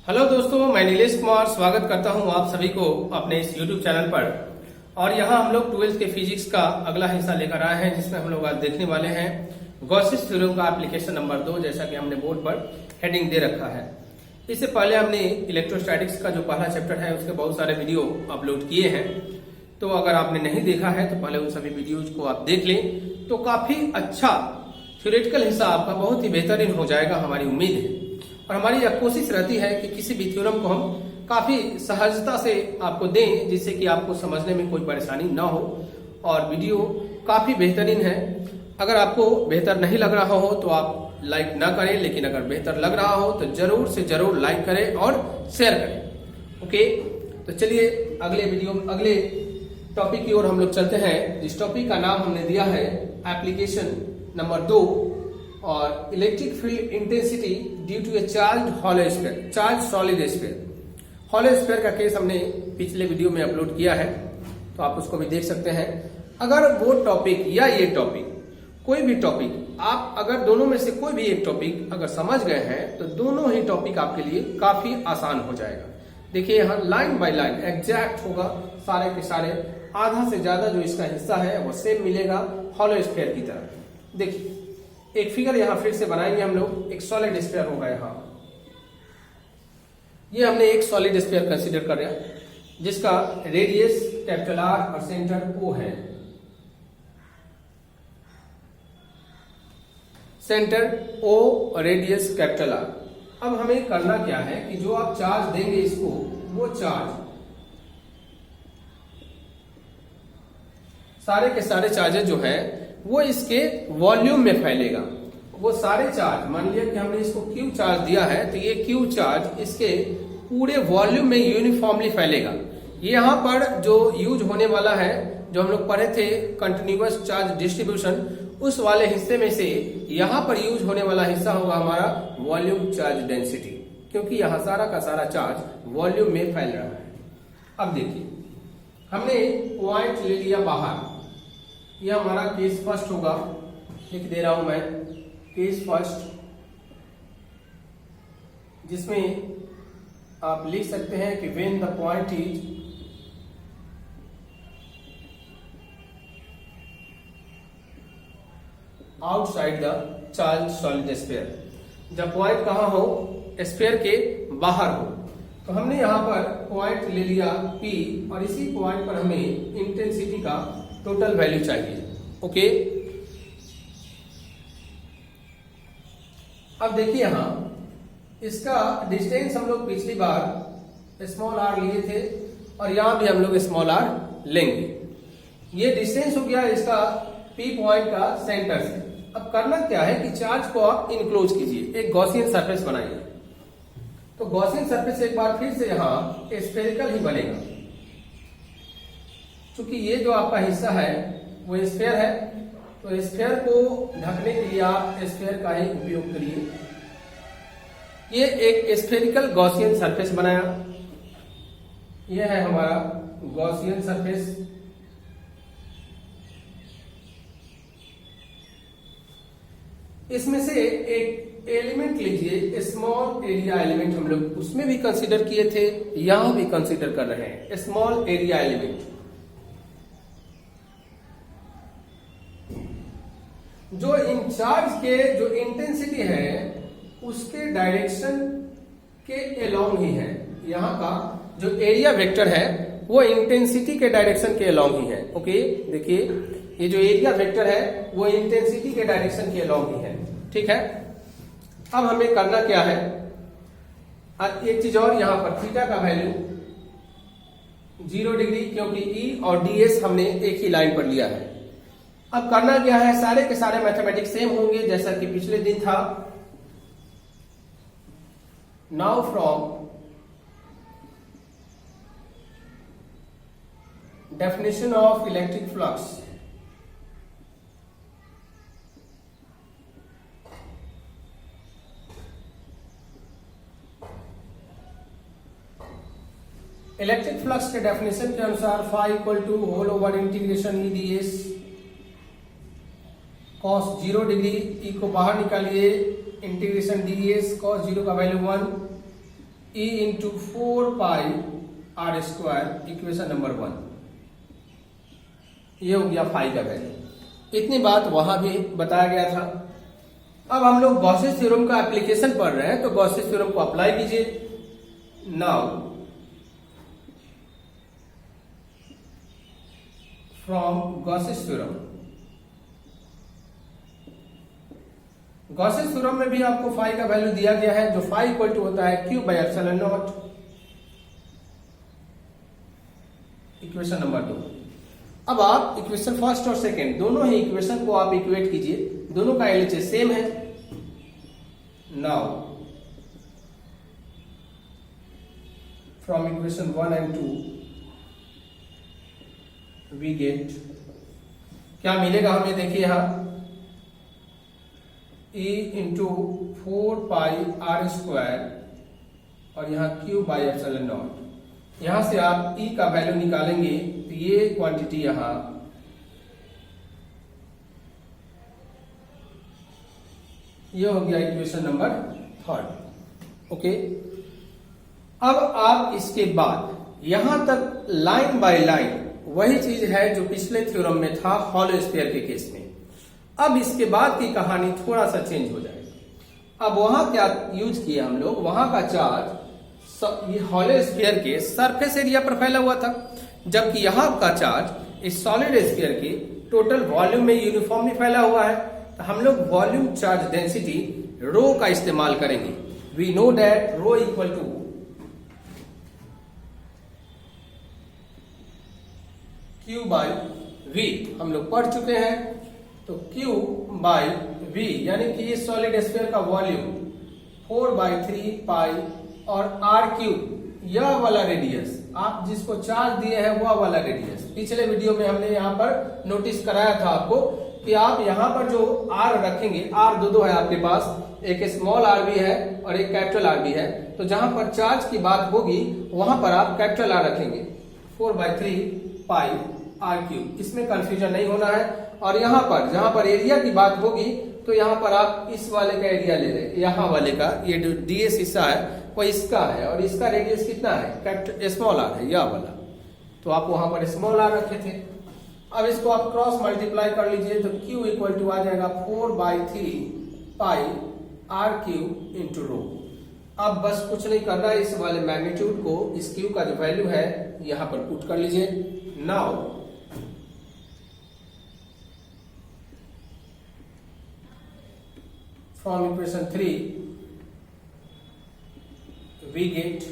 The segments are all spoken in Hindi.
हेलो दोस्तों, मैं नीलेश कुमार स्वागत करता हूं आप सभी को अपने इस यूट्यूब चैनल पर। और यहां हम लोग 12th के फिजिक्स का अगला हिस्सा लेकर आए हैं, जिसमें हम लोग आज देखने वाले हैं गॉसिस थ्योरम का एप्लीकेशन नंबर 2, जैसा कि हमने बोर्ड पर हेडिंग दे रखा है। इससे पहले हमने इलेक्ट्रोस्टैटिक्स का जो पहला चैप्टर है उसके बहुत सारे वीडियो अपलोड किए हैं, तो अगर आपने नहीं देखा है तो पहले उन सभी वीडियोज को आप देख लें, तो काफी अच्छा थ्योरेटिकल हिस्सा आपका बहुत ही बेहतरीन हो जाएगा, हमारी उम्मीद है। और हमारी यह कोशिश रहती है कि किसी भी थ्योरम को हम काफी सहजता से आपको दें, जिससे कि आपको समझने में कोई परेशानी ना हो। और वीडियो काफी बेहतरीन है। अगर आपको बेहतर नहीं लग रहा हो तो आप लाइक ना करें, लेकिन अगर बेहतर लग रहा हो तो जरूर से जरूर लाइक करें और शेयर करें। ओके, तो चलिए अगले टॉपिक की ओर हम लोग चलते हैं। इस टॉपिक का नाम हमने दिया है एप्लीकेशन नंबर 2 और electric field intensity due to a charge solid sphere. Hollow sphere का केस हमने पिछले वीडियो में अपलोड किया है, तो आप उसको भी देख सकते हैं। अगर वो टॉपिक या ये टॉपिक, कोई भी टॉपिक आप अगर दोनों में से कोई भी एक टॉपिक अगर समझ गए हैं तो दोनों ही टॉपिक आपके लिए काफी आसान हो जाएगा। देखिए यहाँ लाइन बाय लाइन एग्जैक्ट होगा, सारे के सारे आधा से ज्यादा जो इसका हिस्सा है वो सेम मिलेगा हॉलो स्फीयर की तरह। देखिए एक फिगर यहां फिर से बनाएंगे हम लोग। एक सॉलिड स्फीयर होगा यहां, ये हमने एक सॉलिड स्फीयर कंसीडर कर रहा है, जिसका रेडियस कैपिटल आर और सेंटर ओ है। सेंटर ओ और रेडियस कैपिटल आर। अब हमें करना क्या है कि जो आप चार्ज देंगे इसको, वो चार्ज सारे के सारे चार्जेस जो है वो इसके वॉल्यूम में फैलेगा। वो सारे चार्ज, मान लिया कि हमने इसको क्यू चार्ज दिया है, तो ये क्यू चार्ज इसके पूरे वॉल्यूम में यूनिफॉर्मली फैलेगा। यहाँ पर जो यूज होने वाला है, जो हम लोग पढ़े थे कंटिन्यूअस चार्ज डिस्ट्रीब्यूशन, उस वाले हिस्से में से यहाँ पर यूज होने वाला हिस्सा होगा हमारा वॉल्यूम चार्ज डेंसिटी, क्योंकि यहाँ सारा का सारा चार्ज वॉल्यूम में फैल रहा है। अब देखिए हमने पॉइंट ले लिया बाहर, यह हमारा केस फर्स्ट होगा, लिख दे रहा हूं मैं केस फर्स्ट, जिसमें आप लिख सकते हैं कि when the point is outside the charge solid sphere. जब पॉइंट कहां हो, स्फीयर के बाहर हो, तो हमने यहां पर पॉइंट ले लिया P, और इसी पॉइंट पर हमें इंटेंसिटी का टोटल वैल्यू चाहिए। ओके, अब देखिए यहां इसका डिस्टेंस हम लोग पिछली बार स्मॉल आर लिए थे, और यहां भी हम लोग स्मॉल आर लेंगे। ये डिस्टेंस हो गया इसका P पॉइंट का सेंटर से। अब करना क्या है कि चार्ज को आप इनक्लोज कीजिए, एक गॉसियन सरफेस बनाइए। तो गॉसियन सरफेस एक बार फिर से यहां स्फेरिकल ही बनेगा, क्योंकि ये जो आपका हिस्सा है वो स्फीयर है, तो स्फीयर को ढकने के लिए आप स्फीयर का ही उपयोग करिए। ये एक स्फेरिकल गॉसियन सरफेस बनाया, ये है हमारा गॉसियन सरफेस। इसमें से एक एलिमेंट लीजिए, स्मॉल एरिया एलिमेंट, हम लोग उसमें भी कंसीडर किए थे, यहां भी कंसीडर कर रहे हैं स्मॉल एरिया एलिमेंट। जो इंचार्ज के जो इंटेंसिटी है उसके डायरेक्शन के अलोंग ही है। यहाँ का जो एरिया वेक्टर है वो इंटेंसिटी के डायरेक्शन के अलोंग ही है। ओके, देखिए ये जो एरिया वेक्टर है वो इंटेंसिटी के डायरेक्शन के अलोंग ही है। ठीक है, अब हमें करना क्या है, एक चीज और, यहां पर थीटा का वैल्यू 0 डिग्री, क्योंकि E और DS हमने एक ही लाइन पर लिया है। अब करना क्या है, सारे के सारे मैथमेटिक्स सेम होंगे जैसा कि पिछले दिन था। Now from definition of electric flux, electric flux के डेफिनेशन के अनुसार φ equal to whole over integration E ds cos 0 degree. E को बाहर निकालिए, इंटीग्रेशन ds cos 0 का value 1 E into 4 pi are square equation number 1। ये हो गया फाई का वैल्यू। इतनी बात वहां भी बताया गया था। अब हम लोग गॉसेस थ्योरम का एप्लीकेशन पढ़ रहे हैं, तो गॉसेस थ्योरम को अप्लाई कीजिए। Now from Gauss's theorem, Gauss's theorem में भी आपको फाई का वैल्यू दिया गया है, जो फाई इक्वल टू होता है Q by epsilon not, equation number 2। अब आप इक्वेशन फर्स्ट और सेकंड दोनों ही इक्वेशन को आप इक्वेट कीजिए, दोनों का एलएचएस सेम है। Now from equation 1 and 2 we get, क्या मिलेगा हमें, देखिए यहां e into 4 pi are square और यहां क्यू बाई एप्सिलॉन नॉट। यहां से आप e का वैल्यू निकालेंगे तो ये क्वांटिटी यहां ये हो गया इक्वेशन नंबर 3। ओके, अब आप इसके बाद यहां तक लाइन बाय लाइन वही चीज है जो पिछले थ्योरम में था हॉलो स्फीयर के केस में। अब इसके बाद की कहानी थोड़ा सा चेंज हो जाएगी। अब वहां क्या यूज किया हम लोग, वहां का चार्ज ये हॉलो स्फीयर के सरफेस एरिया पर फैला हुआ था, जबकि यहां का चार्ज इस सॉलिड स्फीयर के टोटल वॉल्यूम में यूनिफॉर्मली फैला हुआ है। तो हम लोग वॉल्यूम चार्ज डेंसिटी रो का इस्तेमाल करेंगे। We know that rho equal to Q by V, हम लोग पढ़ चुके हैं। तो Q बाई V यानी कि ये सॉलिड स्फीयर का वॉल्यूम 4/3 पाई और R क्यूब यह वाला रेडियस, आप जिसको चार्ज दिए हैं वह वाला रेडियस। पिछले वीडियो में हमने यहाँ पर नोटिस कराया था आपको कि आप यहाँ पर जो R रखेंगे, R दो है आपके पास, एक स्मॉल r भी है और एक कैपिटल R भी है। तो जहां पर चार्ज की बात होगी वहां पर आप कैपिटल R रखेंगे, 4/3 पाई आर क्यूब, इसमें कंफ्यूजन नहीं होना है। और यहाँ पर जहां पर एरिया की बात होगी तो यहाँ पर आप इस वाले का एरिया ले रहे हैं, यहाँ वाले का, ये जो डीएस हिस्सा है वो इसका है और इसका रेडियस कितना है, कैपिटल स्मॉल आर है यह वाला। तो आप वहां पर स्मॉल आर रखे थे। अब इसको आप क्रॉस मल्टीप्लाई कर लीजिए तो Q इक्वल टू आ जाएगा 4/3 pi r cube into rho. अब बस कुछ नहीं करना है, इस वाले मैग्नीट्यूड को इस Q का जो वैल्यू है यहां पर पुट कर लीजिए। Now from equation 3 we get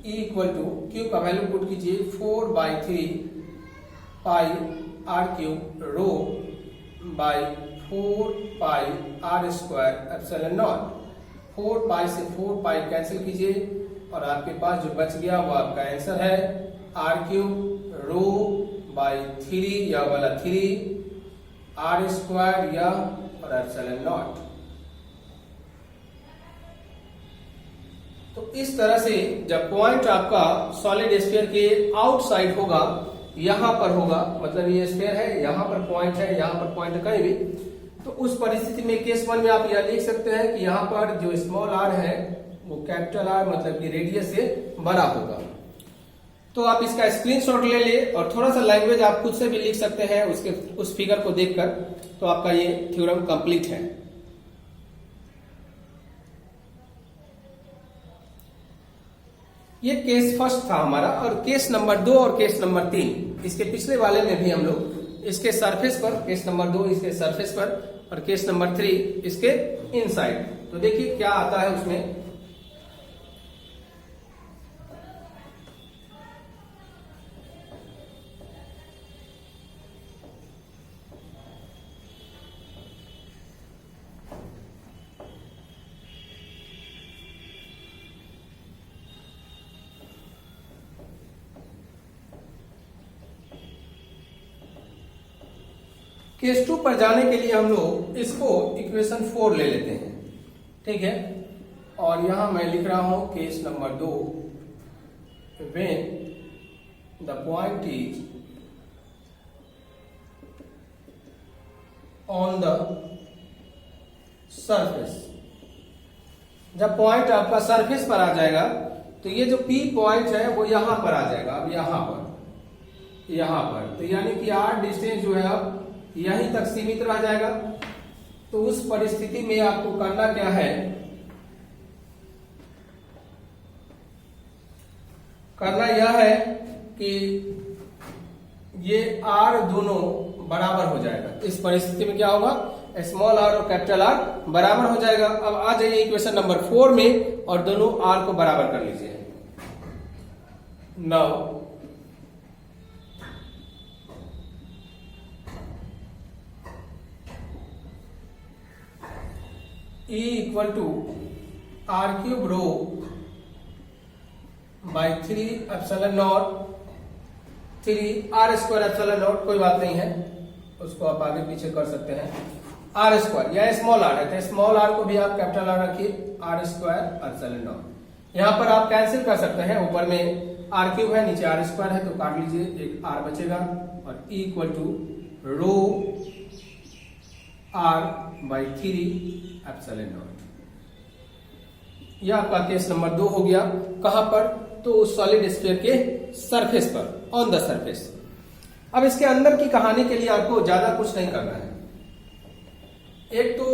E equal to Q का वैल्यू पुट कीजिए 4/3 pi r cube rho by 4 pi are square epsilon naught. 4 pi से 4 पाई कैंसिल कीजिए और आपके पास जो बच गया वो आपका आंसर है आर क्यूब रो बाई 3 या वाला 3 आर स्क्वायर या और एप्सिलॉन नॉट। तो इस तरह से जब पॉइंट आपका सॉलिड स्फीयर के आउटसाइड होगा, यहां पर होगा, मतलब ये स्फीयर है, यहां पर पॉइंट है, यहां पर पॉइंट है कहीं भी, तो उस परिस्थिति में केस 1 में आप यह लिख सकते हैं कि यहां पर जो स्मॉल आर है वो कैपिटल आर मतलब कि रेडियस से बड़ा होगा। तो आप इसका स्क्रीनशॉट ले ले और थोड़ा सा लैंग्वेज आप खुद से भी लिख सकते हैं उसके उस फिगर को देखकर, तो आपका ये थ्योरम कंप्लीट है। ये केस फर्स्ट था हमारा, और केस नंबर 2 और केस नंबर 3 इसके पिछले वाले में भी हम लोग इसके सरफेस पर, केस नंबर 2 इसके सरफेस पर और केस नंबर 3 इसके इनसाइड। तो देखिए क्या आता है उसमें। केस 2 पर जाने के लिए हम लोग इसको इक्वेशन 4 ले लेते हैं, ठीक है। और यहां मैं लिख रहा हूं case number 2, when the point is on the surface जब पॉइंट आपका सरफेस पर आ जाएगा तो ये जो P पॉइंट है वो यहां पर आ जाएगा, अब यहां पर तो यानी कि R डिस्टेंस जो है अब यहीं तक सीमित रह जाएगा। तो उस परिस्थिति में आपको करना क्या है, करना यह है कि ये R दोनों बराबर हो जाएगा। इस परिस्थिति में क्या होगा, स्मॉल r और कैपिटल R बराबर हो जाएगा। अब आ जाइए इक्वेशन नंबर 4 में और दोनों R को बराबर कर लीजिए। Now E equal to r³ rho by 3 epsilon nought 3 r² epsilon nought, कोई बात नहीं है, उसको आप आगे पीछे कर सकते हैं। r², या स्मॉल r है तो स्मॉल r को भी आप कैपिटल R रखिए, r² एप्सिलॉन नॉट। यहाँ पर आप कैंसिल कर सकते हैं, ऊपर में r³ है, नीचे r² है, तो काट लीजिए, एक r बचेगा और E equal to rho r by 3 epsilon nought. यह आपका केस नंबर 2 हो गया। कहां पर, तो सॉलिड स्फीयर के सरफेस पर, ऑन द सरफेस। अब इसके अंदर की कहानी के लिए आपको ज्यादा कुछ नहीं करना है। एक तो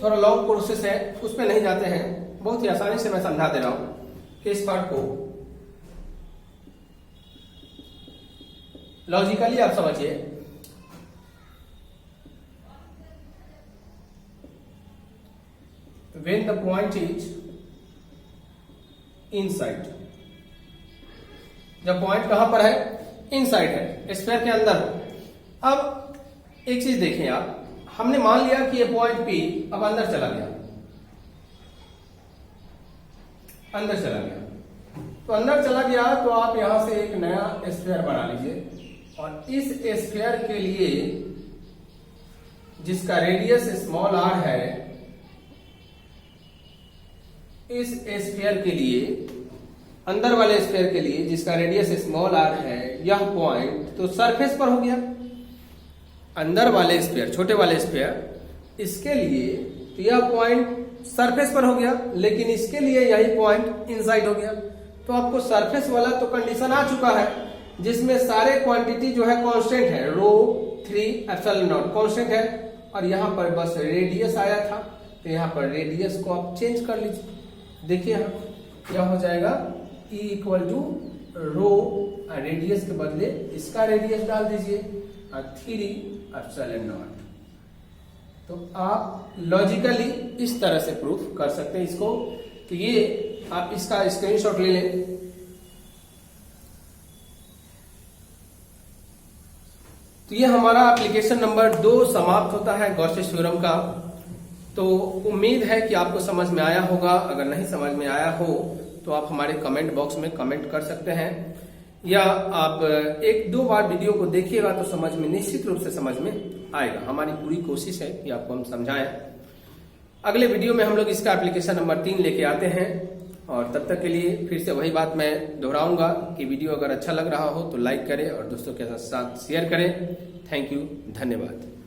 थोड़ा लॉन्ग प्रोसेस है, उस पर नहीं जाते हैं, बहुत ही आसानी से मैं समझा दे रहा हूं कि इस पार्ट को लॉजिकली आप समझिए। When the point is inside, जब पॉइंट कहां पर है, इनसाइड है, स्फीयर के अंदर। अब एक चीज देखें आप, हमने मान लिया कि ये पॉइंट P अब अंदर चला गया, अंदर चला गया। तो अंदर चला गया तो आप यहां से एक नया स्फीयर बना लीजिए और इस स्फीयर के लिए जिसका रेडियस स्मॉल r है, इस स्फीयर के लिए, अंदर वाले स्फीयर के लिए जिसका रेडियस स्मॉल r है, यह पॉइंट तो सरफेस पर हो गया। अंदर वाले स्फीयर, छोटे वाले स्फीयर, इसके लिए तो यह पॉइंट सरफेस पर हो गया, लेकिन इसके लिए यही पॉइंट इनसाइड हो गया। तो आपको सरफेस वाला तो कंडीशन आ चुका है, जिसमें सारे क्वांटिटी जो है कांस्टेंट है, रो 3 एप्सिलॉन नॉट कांस्टेंट है, और यहां पर बस रेडियस आया था, तो यहां पर रेडियस को आप चेंज कर लीजिए। देखिए यह हो जाएगा E equal to rho, radius के बदले इसका रेडियस डाल दीजिए और 3 एप्सिलॉन नॉट। तो आप लॉजिकली इस तरह से प्रूफ कर सकते हैं इसको। तो ये आप इसका स्क्रीनशॉट ले लें। तो ये हमारा एप्लीकेशन नंबर 2 समाप्त होता है गॉसिस थ्योरम का। तो उम्मीद है कि आपको समझ में आया होगा। अगर नहीं समझ में आया हो तो आप हमारे कमेंट बॉक्स में कमेंट कर सकते हैं, या आप 1-2 बार वीडियो को देखिएगा तो समझ में, निश्चित रूप से समझ में आएगा। हमारी पूरी कोशिश है कि आपको हम समझाएं। अगले वीडियो में हम लोग इसका एप्लीकेशन नंबर 3 लेके आते हैं, और तब तक के लिए फिर से वही बात मैं दोहराऊंगा कि वीडियो अगर अच्छा लग रहा हो तो लाइक करें और दोस्तों के साथ शेयर करें। थैंक यू, धन्यवाद।